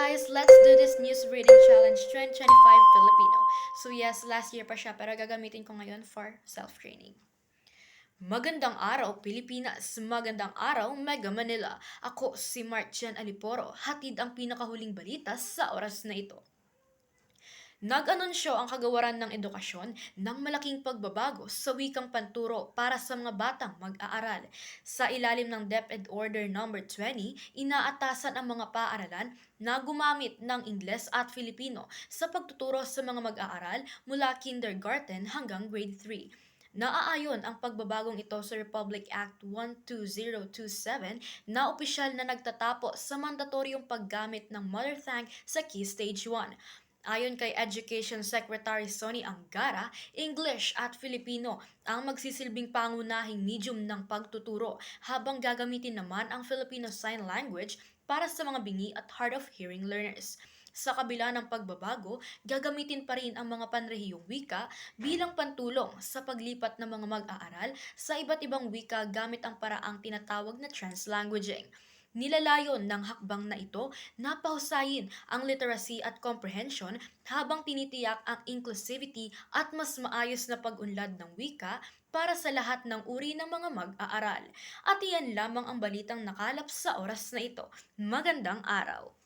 guys, let's do this news reading challenge 2025 Filipino. So yes, last year pa siya pero gagamitin ko ngayon for self-training. Magandang araw Pilipinas, magandang araw Mega Manila. Ako si Martian Aliporo, hatid ang pinakahuling balita sa oras na ito. Nag-anunsyo ang Kagawaran ng Edukasyon ng malaking pagbabago sa wikang panturo para sa mga batang mag-aaral. Sa ilalim ng DepEd Order No. 20, inaatasan ang mga paaralan na gumamit ng Ingles at Filipino sa pagtuturo sa mga mag-aaral mula kindergarten hanggang grade 3. Naaayon ang pagbabagong ito sa Republic Act 12027 na opisyal na nagtatapo sa mandatoryong paggamit ng mother tongue sa Key Stage 1. Ayon kay Education Secretary Sonny Angara, English at Filipino ang magsisilbing pangunahing medium ng pagtuturo habang gagamitin naman ang Filipino Sign Language para sa mga bingi at hard of hearing learners. Sa kabila ng pagbabago, gagamitin pa rin ang mga panrehiyong wika bilang pantulong sa paglipat ng mga mag-aaral sa iba't ibang wika gamit ang paraang tinatawag na translanguaging. Nilalayon ng hakbang na ito na pahusayin ang literacy at comprehension habang tinitiyak ang inclusivity at mas maayos na pag-unlad ng wika para sa lahat ng uri ng mga mag-aaral. At iyan lamang ang balitang nakalap sa oras na ito. Magandang araw!